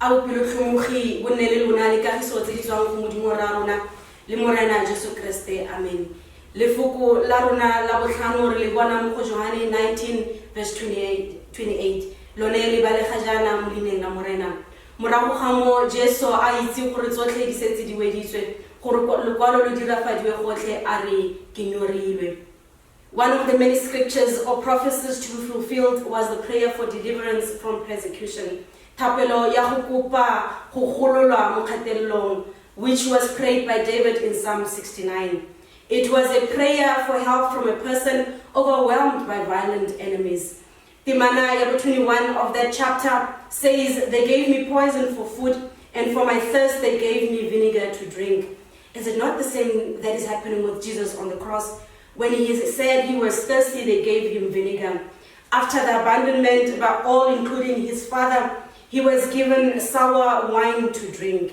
a bophelo tlhomogi bo nne le lona le kagiso tse di tswang go modimo ra rona le morena Jesu Kriste. Amen. Lefoko la rona la botlhano re le bona mo go Johane 19 verse 28 lone le balega jana mo dineng la morena. Morago ga mo Jesu a itse gore tsotlhe di setse di weditswe gore lekwalo lo dirafadiwe gotlhe a re ke nyorilwe. One of the many scriptures or prophecies to be fulfilled was the prayer for deliverance from persecution. Thapelo ya go kopa go gololwa mo kgatelelong, which was prayed by David in Psalm 69. It was a prayer for help from a person overwhelmed by violent enemies. Timana ya 21 of that chapter says, "They gave me poison for food, and for my thirst they gave me vinegar to drink." Is it not the same that is happening with Jesus on the cross? When he said he was thirsty, they gave him vinegar. After the abandonment by all, including his father, he was given sour wine to drink.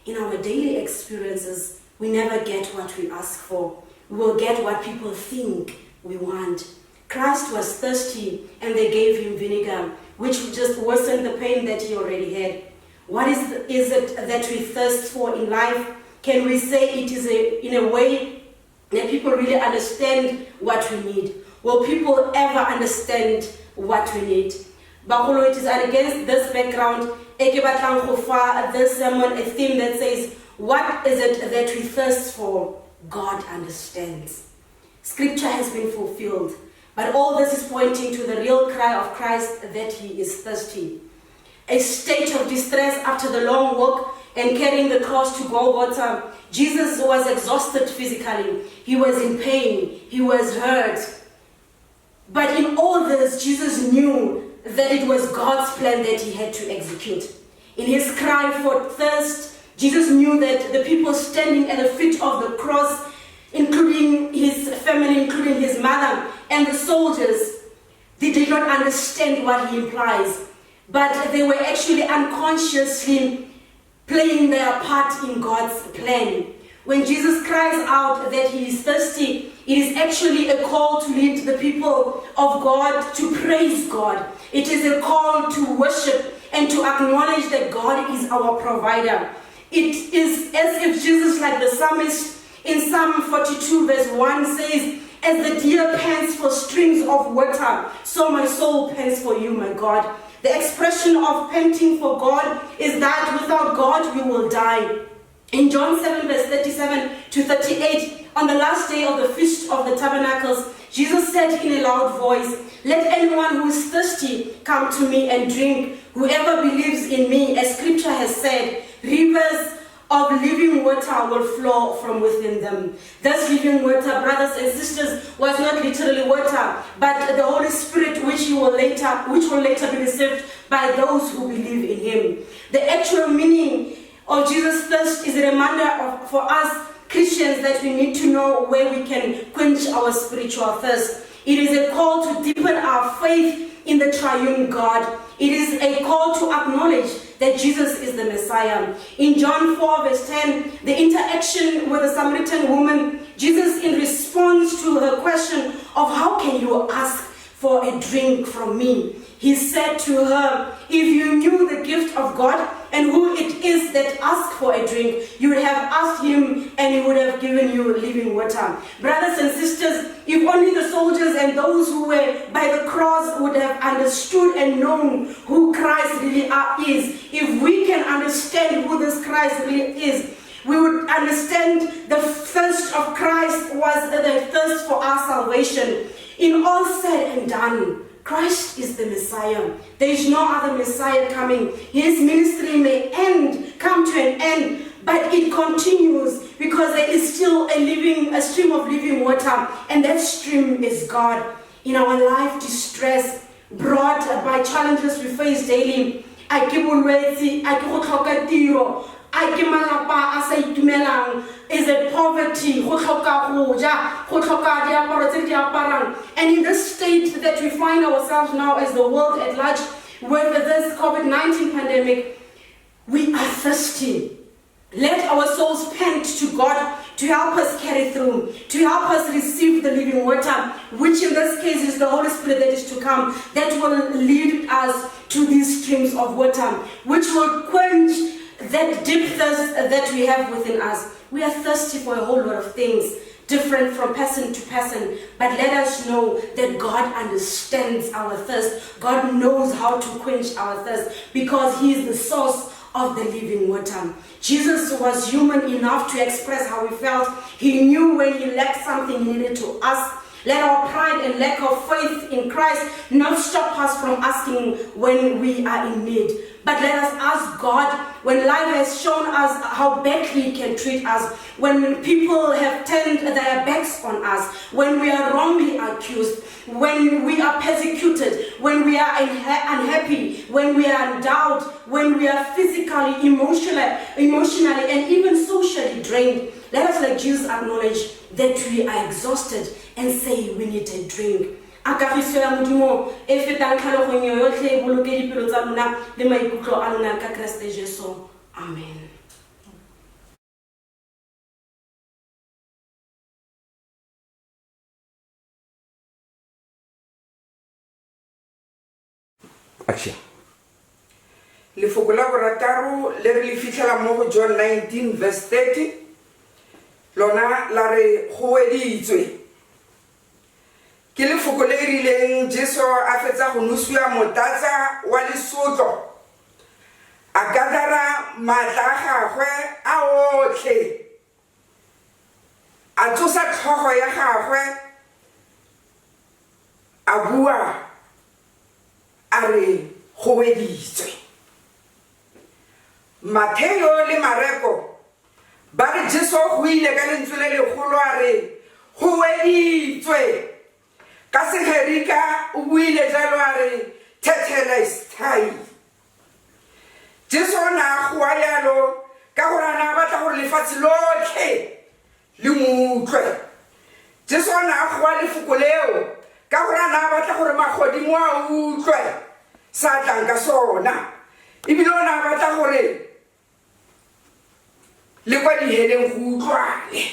In our daily experiences, we never get what we ask for. We will get what people think we want. Christ was thirsty, and they gave him vinegar, which just worsened the pain that he already had. What is it that we thirst for in life? Can we say it is in a way that people really understand what we need? Will people ever understand what we need? Bagolo, it is against this background, eke batlang go fa this sermon a theme that says, what is it that we thirst for? God understands. Scripture has been fulfilled, but all this is pointing to the real cry of Christ that he is thirsty. A state of distress after the long walk and carrying the cross to Golgotha. Jesus was exhausted physically. He was in pain. He was hurt. But in all this, Jesus knew that it was God's plan that he had to execute. In his cry for thirst, Jesus knew that the people standing at the feet of the cross, including his family, including his mother, and the soldiers, they did not understand what he implies. But they were actually unconsciously playing their part in God's plan. When Jesus cries out that he is thirsty, it is actually a call to lead the people of God to praise God. It is a call to worship and to acknowledge that God is our provider. It is as if Jesus, like the psalmist in Psalm 42 verse 1 says, "As the deer pants for streams of water, so my soul pants for you, my God." The expression of panting for God is that without God we will die. In John 7 verse 37 to 38, on the last day of the Feast of the Tabernacles, Jesus said in a loud voice, "Let anyone who is thirsty come to me and drink. Whoever believes in me, as scripture has said, rivers of living water will flow from within them." This living water, brothers and sisters, was not literally water, but the Holy Spirit, which will later be received by those who believe in him. The actual meaning of Jesus' thirst is a reminder for us Christians that we need to know where we can quench our spiritual thirst. It is a call to deepen our faith in the triune God. It is a call to acknowledge that Jesus is the Messiah. In John 4 verse 10, the interaction with the Samaritan woman, Jesus, in response to her question of "How can you ask for a drink from me?" he said to her, "If you knew the gift of God and who it is that asks for a drink, you would have asked him and he would have given you living water." Brothers and sisters, if only the soldiers and those who were by the cross would have understood and known who Christ really is, if we can understand who this Christ really is, we would understand the thirst of Christ was the thirst for our salvation. In all said and done, Christ is the Messiah. There is no other Messiah coming. His ministry may come to an end, but it continues because there is still a stream of living water, and that stream is God. In our life distress brought by challenges we face daily, is it poverty, and in this state that we find ourselves now as the world at large with this COVID-19 pandemic, we are thirsty. Let our souls pant to God to help us carry through, to help us receive the living water, which in this case is the Holy Spirit that is to come, that will lead us to these streams of water, which will quench that deep thirst that we have within us. We are thirsty for a whole lot of things, different from person to person, but let us know that God understands our thirst. God knows how to quench our thirst because He is the source of the living water. Jesus was human enough to express how He felt. He knew when He lacked something He needed to ask. Let our pride and lack of faith in Christ not stop us from asking when we are in need. But let us ask God when life has shown us how badly He can treat us, when people have turned their backs on us, when we are wrongly accused, when we are persecuted, when we are unhappy, when we are in doubt, when we are physically, emotionally, and even socially drained. Let us, like Jesus, acknowledge that we are exhausted and say we need a drink. Akagiso ya modimo e fetang tlhaloganyo yotlhe e boloke dipelo tsa lona le maikutlo a lona ka Kriste Jesu. Amen. Action. Lefoko la borataro le re le fitlhela mo go John 19 verse 30 lona la re go weditswe. Ke lefoko le rileng Jesu a fetsa go nusiwa motatsa wa lesotlo a gadara matla a gagwe a otlhe a tsosa tlhogo ya gagwe a bua a re go weditswe. Mateo le Mareko ba re Jesu go ile ka lentswe le legolo a re go weditswe. Ka segerika o buile jalo a re tetelestai. Jesu na go a yalo ka gore ana batla gore lefatshe lotlhe le mutlwe. Jesu na go a lefoko leo ka gore ana batla gore magodimo a utlwe sa tlang ka sona. Ebile ona batla gore le kwa diheleng go utlwale.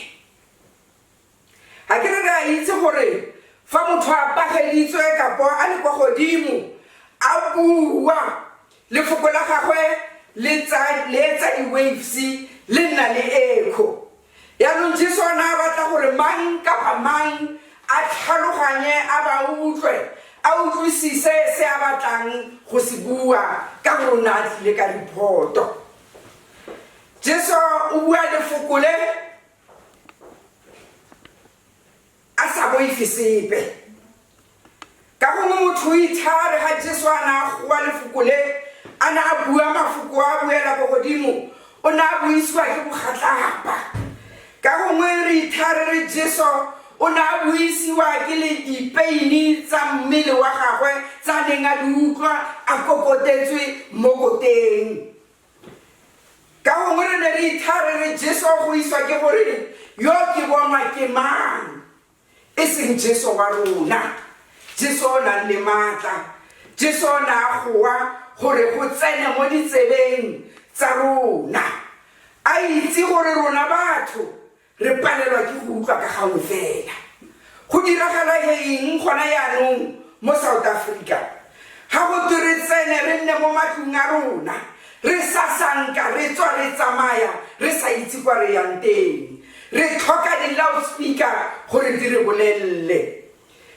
Ha ke re ra itse gore fa motho a pageditswe kapo a le kwa godimo a bua lefoko la gagwe le etsa di-waves le nna le echo. Yaanong Jesu ona a batla gore mang kapa mang a tlhaloganye a ba utlwe a utlwisise se a batlang go se bua ka gore o ne a tlile ka diphoto. Jesu o bua lefoko le a sa boife sepe ka gongwe motho o ithare ga Jesu a na goa lefoko le a na a bua mafoko a buela ko godimo o ne a buisiwa ke bogatlapa. Ka gongwe re ithare re Jesu o ne a buisiwa ke le dipeini tsa mmele wa gagwe tsa neng a di utlwa a kokotetswe mo koteng. Ka gongwe re ne re ithare re Jesu go iswa ke gore yo ke bonwa ke mang e seng Jesu wa rona. Jesu o nang le maatla, Jesu o ne a goa gore go tsene mo ditsebeng tsa rona. A itse gore rona batho re palelwa ke go utlwa ka gangwe fela. Go diragala eng gona yaanong mo South Africa ga go twe re tsene re nne mo matlong a rona re sasanka re tswa re tsamaya re sa itse kwa re yang teng, re tlhoka di-loudspeaker gore di re bolelele.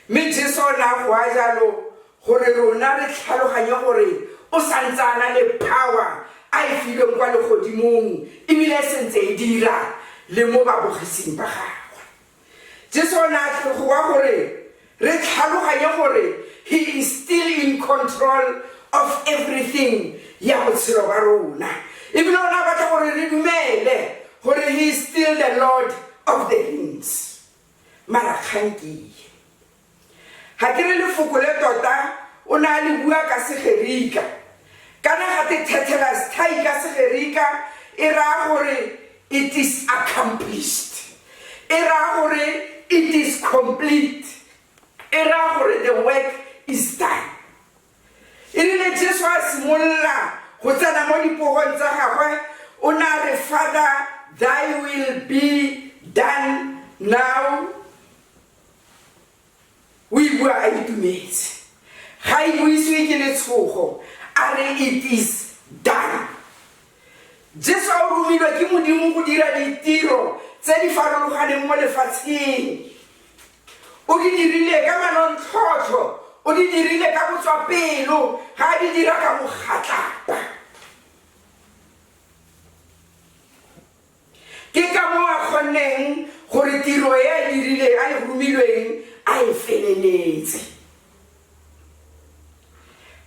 Mme Jesu o ne a goa jalo gore rona re tlhaloganye gore o santsana le power a e filweng kwa legodimong ebile e sentse e dira le mo babogising ba gagwe. Jesu o ne a goa gore re tlhaloganye gore He is still in control of everything ya botshelo ba rona. Ebile o ne a batla gore re dumele gore He is still the Lord of the Rings. Mara kganki ha ke re lefoko le tota o ne a le bua ka segerika kana ga te tetelestai ka segerika e ra gore it is accomplished, e ra gore it is complete, e ra gore the work is done. E rile Jesu a simolola go tsena mo dipogong tsa gagwe o ne a re Father, thy will be done now. We bua a itumetse ga e buisiwe ke letshogo a a re it is done. Jesu a romilwe ke Modimo go dira ditiro tse di farologaneng mo lefatsheng. O di dirile ka manontlhotlho, o di dirile ka botswapelo, ga di dira ka mogatlapa. Ke ka mo a kgonneng gore tiro e a dirile a e romilweng a e feleletse.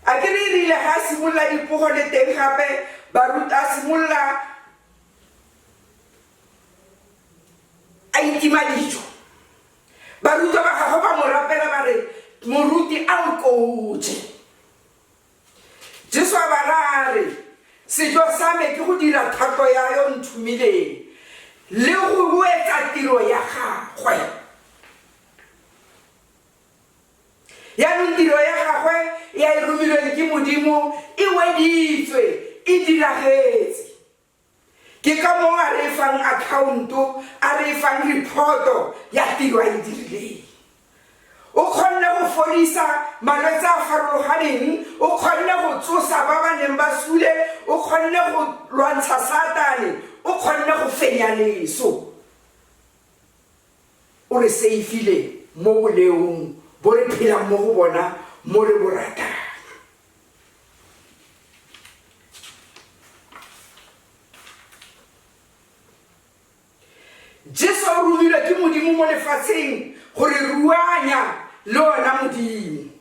A ke re rile ga simolola dipogo le teng gape baruta a simolola a itima dijo. Baruta ba gagwe ba mo rapela ba re moruti a nkotse. Jesu a ba ra re sejo sa me ke go dira thato ya yo nthumileng le go etsa tiro ya gagwe. Yaanong tiro ya gagwe ya e romilweng ke Modimo e weditswe, e diragetse. Ke ka mo a re fang account-o, a re fang report-o ya tiro a e dirileng. O kgonne go fodisa malwetse a farologaneng, o kgonne go tsosa ba ba neng ba sule, o kgonne go lwantsha Satane, o kgonne go fenya leso. O re seifile mo boleong bo re phelang mo go bona mo re bo ratang. Jesu a romilwe ke Modimo mo lefatsheng gore ruanya le ona Modimo.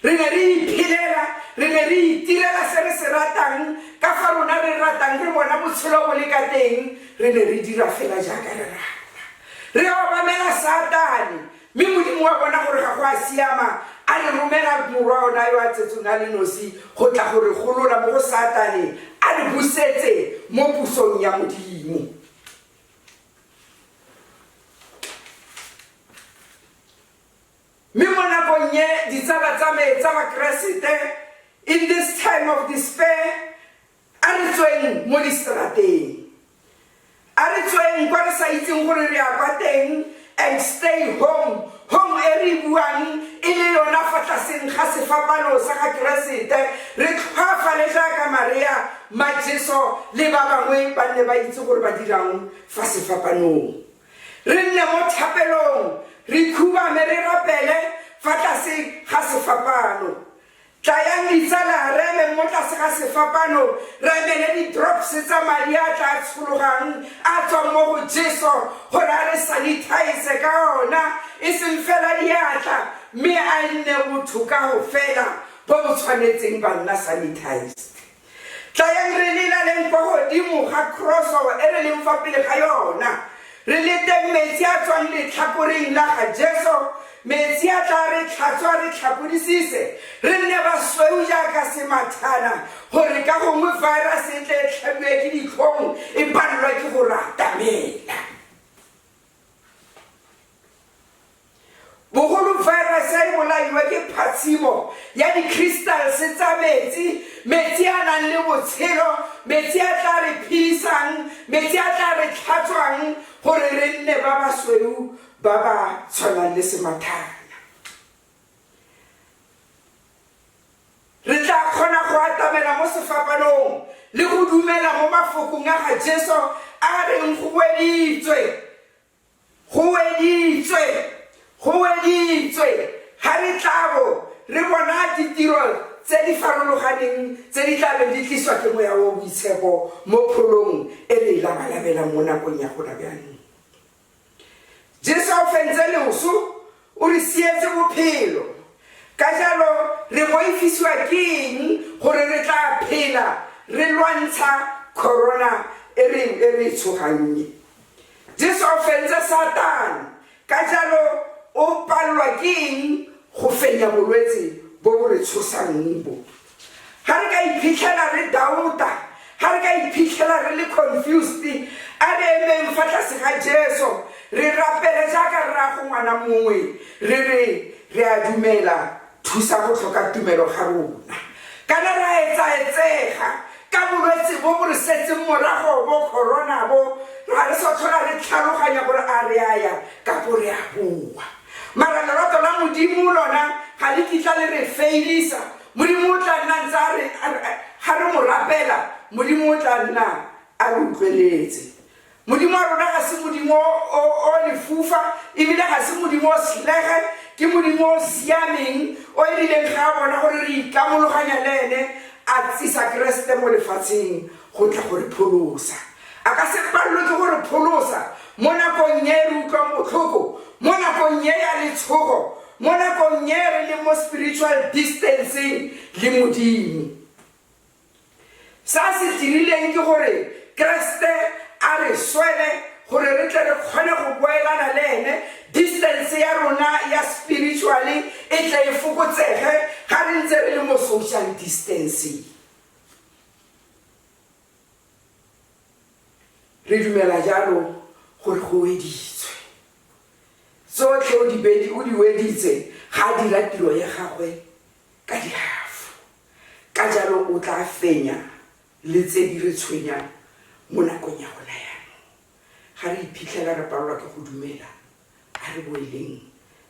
Re ne re iphelela, re ne re itirela se re se ratang ka fa rona re ratang re bona botshelo bo le ka teng, re ne re dira fela jaaka re rata. Re obamela Satane, mme Modimo wa bona gore ga go a siama, a re romela morwa ona yo a tsetsong a le nosi go tla gore golola mo go Satane, a re busetse mo pusong ya Modimo. Mme mo nakong ye ditsala tsa me tsa bakeresete, in this time of despair, a re tsweng mo distrateng, a re tsweng kwa re sa itseng gore re ya kwa teng, and stay home. Home e re buang e le yona fa tlaseng ga sefapano sa ga keresete, re tlhwafa le jaaka Maria Majeso le ba bangwe ba ne ba itse gore ba dirang fa sefapanong. Re nne mo thapelong, re khubame re rapele fa tlase ga sefapano. Tlayang ditsala re eme mo tlase ga sefapano, re emele di-drops tsa madi a tla tshologang a tswang mo go Jesu gore a re sanitize ka ona, e seng fela diatla, mme a nne botho ka go fela bo bo tshwanetseng ba nna sanitized. Tlayang re lelaleng kwa godimo ga crossover e re leng fa pele ga yona, re leteng metsi a tswang letlhakoreng la ga Jesu, metsi a tla re tlhatswa re tlhapodisise, re nne basweu jaaka semathana, gore ka gongwe virus e tle e tlhabiwe ke ditlhong, e palelwa ke go ratamela. Bogolo virus a e bolaiwa ke phatsimo ya di-crystals tsa metsi, metsi a nang le botshelo, metsi a tla re phedisang, metsi a tla re tlhatswang gore re nne ba basweu ba ba tshwanang le semathana. Re tla kgona go atamela mo sefapanong le go dumela mo mafokong a ga Jesu a reng go weditswe, go weditswe, go weditswe. Ga re tlabo re bona ditiro tse di farologaneng tse di tlabe di tliswa ke moya wa boitshepo mo pholong e re labalabelang mo nakong ya gona bjanong. Jesu a fentse leoso, o re sietse bophelo. Ka jalo re boifisiwa ke eng gore re tla phela re lwantsha corona e re tshogannye. Jesu a fentse Satane, ka jalo o palelwa ke eng go fenya bolwetse bo bo re tshosang bo. Ga re ka iphitlhela re dauta, ga re ka iphitlhela re le confused, a re emeng fa tlase ga Jesu, re rapele jaaka re ra go ngwana mongwe, re a dumela thusa go tlhoka tumelo ga rona. Kana ra etsaetsega ka bolwetse bo bo re setseng morago bo corona bo, ra re sa tlhola re tlhaloganya gore a re aya kapo re a boa. Mara lerato la Modimo lona ga le kitla le re failisa modimo o tla nna ntse ga re mo rapela modimo o tla nna a re utlweletse. Modimo wa rona ga se modimo o lefufa ebile ga se modimo o selege, ke modimo o siameng o ebileng ga a bona gore re ikamologanya le ene a tsisa Kreste mo lefatsheng go tla gore pholosa. A ka se palelwe ke gore pholosa mo nakong ye re utlwang botlhoko, mo nakong ye ya letshogo, mo nakong ye re le mo spiritual distancing le modimo. Sa se dirileng ke gore Kreste a re swele gore re tle re kgone go boelana le ene, distance ya rona ya spiritually e tle e fokotsege ga re ntse re le mo social distancing. Re dumela jalo gore go weditswe tsotlhe o di weditse ga a dira tiro ya gagwe ka dihafu. Ka jalo o tla fenya le tse di re tshwenyang mo nakong ya gona yanong. Ga re iphitlhela re palelwa ke go dumela, a re boeleng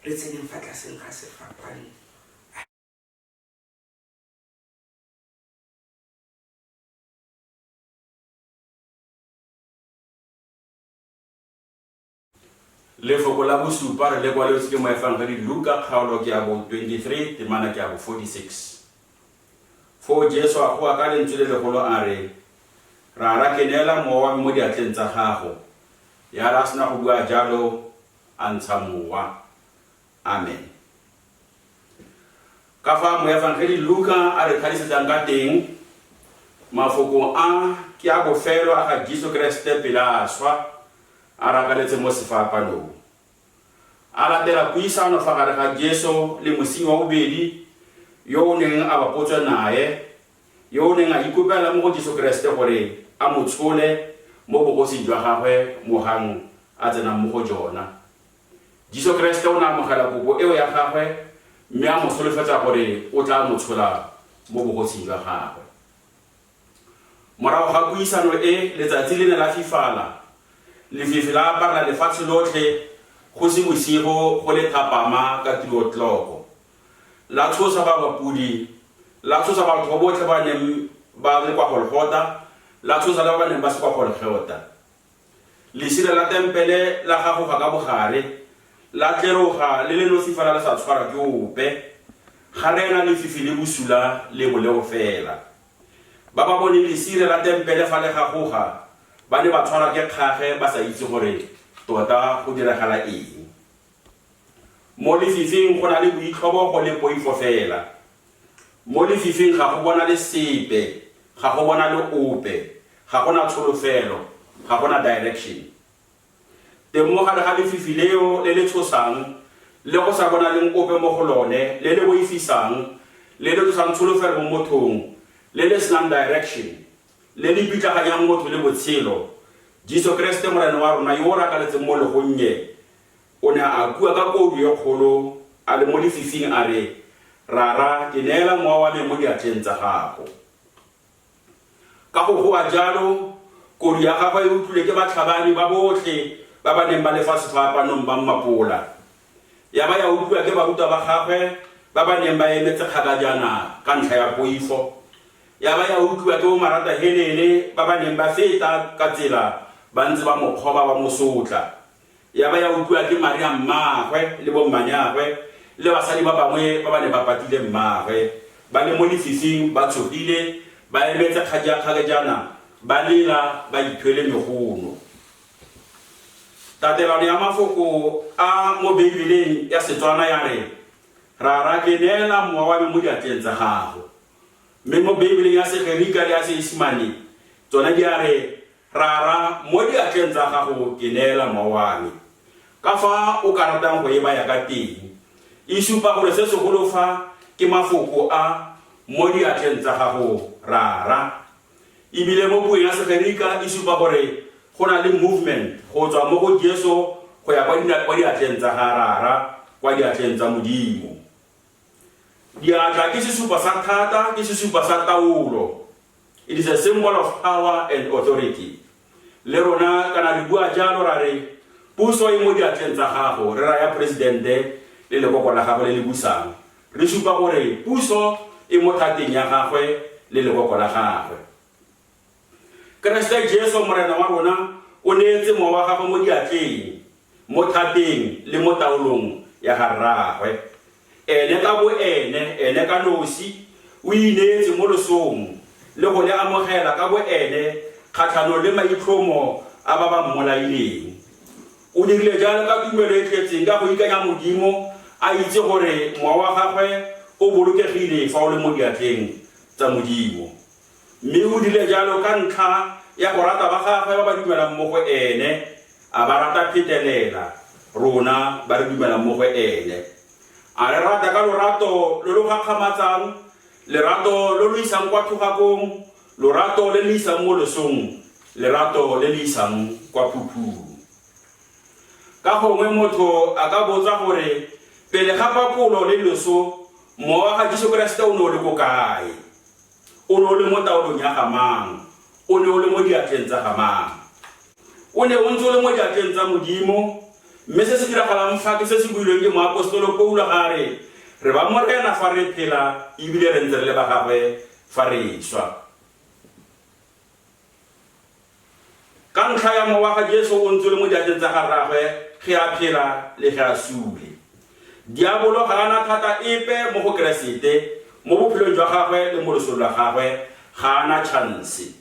re tseneng fa tlaseng ga sefapane. Lefoko la bosupa re le kwaletswe ke moefangedi Luka kgaolo ke ya bo 23 temana ke ya bo 46. Fo Jesu a go ka lentswe le legolo a re, ra kenela mowa mo diatleng tsa gago. Ya ra sena go bua jalo a ntsha mowa. Amen. Ka fa moefangedi Luka a re tlhalosetsang ka teng mafoko a ke a bofelo a ga Jesu Kriste pele a swa a rakaletse mo sefapanong. A latela puisano fa gare ga Jesu le mosinyi wa bobedi yo o neng a bapotswa nae, yo o neng a ikopela mo go Jesu Kriste gore a mo tshole mo bogosing jwa gagwe mogang a tsena mo go jona. Jesu Kriste o ne a amogela kopo eo ya gagwe mme a mo solofetsa gore o tla mo tshola mo bogosing jwa gagwe. Morago ga puisano e letsatsi le ne la fifala, lefifi la aparela lefatshe lotlhe go se bosigo go le thapama ka tirotloko. La tshosa ba bapudi, la tshosa batho ba botlhe ba neng ba le kwa Golgotha, la tshosa le ba neng ba se kwa Golgotha. Lesire la tempele la gagoga ka bogare, la tleroga le le nofifala le sa tshwara ke ope, ga rena lefifi le bosula le bolego fela. Ba ba bone lesire la tempele fa le gagoga, ba ne ba tshwara ke kgage ba sa itse gore tota go diragala eng. Mo lefifing go na le boitlhobogo le poifo fela. Mo lefifing ga go bona le sepe, ga go bona le ope, ga gona tsholofelo, ga gona direction. Teng mo gare ga lefifi leo le le tshosang le go sa bona leng ope mo go lone, le le boifisang, le le tsosang tsholofelo mo mothong, le le senang direction, le le pitlaganyang motho le botshelo. Jesu Kriste morena wa rona yo o rakaletseng mo legonnye o ne a bua ka kodu e kgolo a le mo lefifing a re, rara ke neela mowa wa me mo diatleng tsa gago. Ka go goa jalo kodu ya gagwe e utlwile ke batlhabani ba botlhe ba ba neng ba lefa sefapanong ba mmapola. Ya ba ya utlwa ke baruta ba gagwe ba ba neng ba emetse kgakajana ka ntlha ya poifo. Ya ba ya utlwa ke bo marata helele ba ba neng ba feta ka tsela ba ntse ba mokgoba ba mosotla. Ya ba ya utlwa ke Maria mmagwe le bo mmanyagwe le basadi ba bangwe ba ba ne ba patile mmagwe ba le mo lefifing ba tshogile ba emetse kgakajana ba lela ba ithwele megono. Tatelano ya mafoko a mo Bibeleng ya Setswana ya re, rara ke neela mowa wa me mo diatleng tsa gago. Mme mo Bibeleng ya Segerika le ya Seesimane tsona di a re, rara mo diatleng tsa gago ke neela mowa wa me. Ka fa o ka ratang go e baya ka teng, e supa gore se segolo fa ke mafoko a mo diatleng tsa gago rara. Ebile mo puong ya Segerika e supa gore go na le movement go tswa mo go Jesu go ya kwa diatleng tsa ga rara, kwa diatleng tsa Modimo. Diatla ke sesupa sa thata, ke sesupa sa taolo. It is a symbol of power and authority. Le rona kana re bua jalo ra re, puso e mo diatleng tsa gago, re raya presidente le lekoko la gago le le busang. Re supa gore puso e mo thateng ya gagwe le lekoko la gagwe. Kriste Jesu morena wa rona o neetse mowa wa gagwe mo diatleng, mo thateng le mo taolong ya garagwe. Ene ka bo ene ka nosi o ineetse mo losong le go le amogela ka bo ene kgatlhanong le maitlhomo a ba ba mmolaileng. O dirile jalo ka tumelo e tletseng ka go ikanya Modimo a itse gore mowa wa gagwe o bolokegile fa o le mo diatleng tsa Modimo. Mme o dirile jalo ka ntlha ya go rata ba gagwe ba ba dumelang mo go ene, a ba rata phetelela rona ba re dumelang mo go ene. A re rata ka lorato lo lo gakgamatsang, lerato lo lo isang kwa thogakong, lorato le le isang mo losong, lerato le le isang kwa phuphung. Ka gongwe motho a ka botsa gore pele ga papolo le loso mowa ga Jesu Kriste o ne o le ko kae? O ne o le mo taolong ya gamang? O ne o le mo diatleng tsa gamang? O ne o ntse o le mo diatleng tsa Modimo? Mme se se diragalang fa ke se se builweng ke moapostolo Paulo gare re ba morena fa re phela ebile re ntse re le ba gagwe fa re swa. Ka ntlha ya mowa ga Jesu o ntse o le mo diatleng tsa gagwe ge a phela le ge a sule. Diabolo ga ana thata epe mo go Keresete, mo bophelong jwa gagwe le mo losong la gagwe ga ana chance.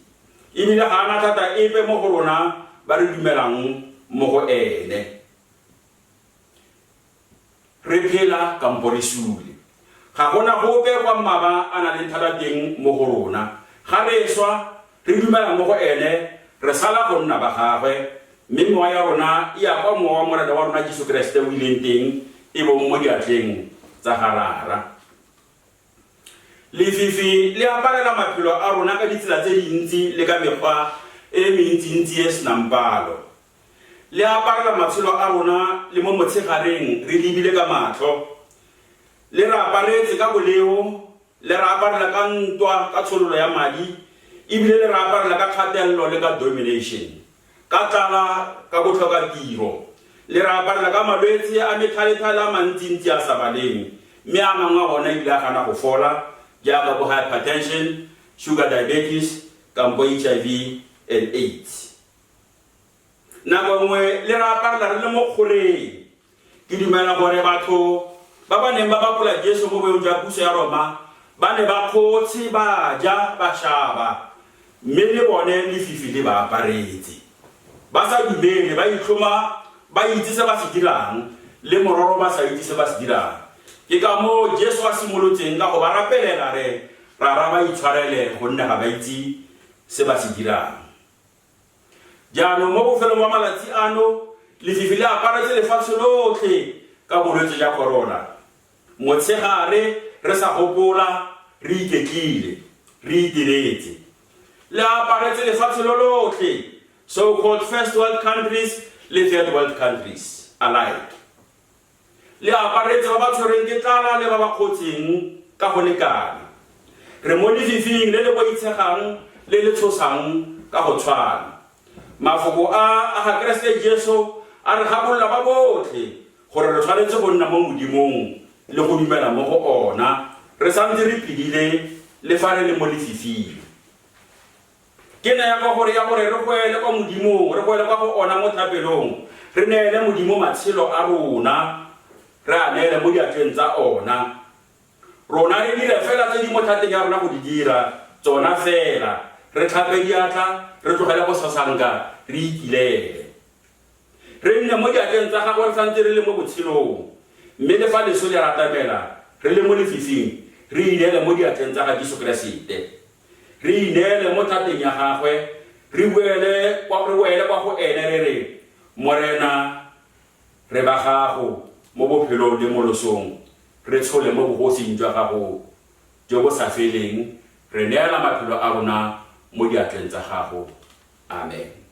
Ebile ga ana thata epe mo go rona ba re dumelang mo go ene. Re phela kampo re sule. Ga gona gope kwa mmaba a na le thata teng mo go rona. Ga re swa re dumela mo go ene, re sala go nna ba gagwe, mme mowa ya rona e ya kwa mowa wa morena wa rona Jesu Kriste o ileng teng e bo mo diatleng tsa garara. Lefifi le aparela maphelo a rona ka ditsela tse dintsi le ka mekgwa e mentsintsi e senang palo. Le aparela matshelo a rona le mo motshegareng re lebile ka matlho. Le re aparetse ka boleo, le re aparela ka ntwa ka tshololo ya madi, ebile le re aparela ka kgatelelo le ka domination, ka tlala ka botlhoka tiro. Le re aparela ka malwetse a methalethale a mantsintsi a sa baleng, mme a mangwe a bona ebile a gana go fola jaaka bo hypertension, sugar diabetes, kampo HIV and AIDS. Nako nngwe le re aparela re le mo kgoreng. Ke dumela gore batho ba ba neng ba bapola Jesu mo boeng jwa puso ya Roma ba ne ba kgotse ba ja ba shaba, mme le bone lefifi le ba aparetse. Ba sa dumele ba itlhoma ba itse se ba se dirang le mororo ba sa itse se ba se dirang. Ke ka mo Jesu a simolotseng ka go ba rapelela re ra ba itshwarele gonne ga ba itse se ba se dirang. Jaanong mo bofelong wa malatsi ano lefifi le aparetse lefatshe lotlhe ka bolwetse jwa corona. Motshegare re sa gopola, re iketlile, re itiretse. Le aparetse lefatshe lotlhe, so-called first world countries le third world countries alike. Le aparetse ba ba tshwereng ke tlala le ba ba kgotseng ka go lekana. Re mo lefifing le le boitshegang le le tshosang ka go tshwana. Mafoko a ga Kriste Jesu a re gabolola ba botlhe gore re tshwanetse go nna mo Modimong le go dumela mo go ona, re santse re phedile le fa re le mo lefifing. Ke na ya gore re goele kwa Modimong, re goele kwa go ona mo thapelong, re neele Modimo matshelo a rona, re a neele mo diatleng tsa ona. Rona re dire fela tse di mo thateng ya rona go di dira tsona fela, re tlhape diatla, re tlogele go sasanka, re ikilele. Re nne mo diatleng tsa gagwe re santse re le mo botshelong, mme le fa leso le ratamela re le mo lefifing, re ineele mo diatleng tsa ga Jesu Kriste. Re ineele mo thateng ya gagwe, re boele kwa go ene re re morena re ba gago mo bophelong le mo losong, re tshole mo bogosing jwa gago jo bo sa feleng, re neela maphelo a rona mo diatleng tsa gago. Amen.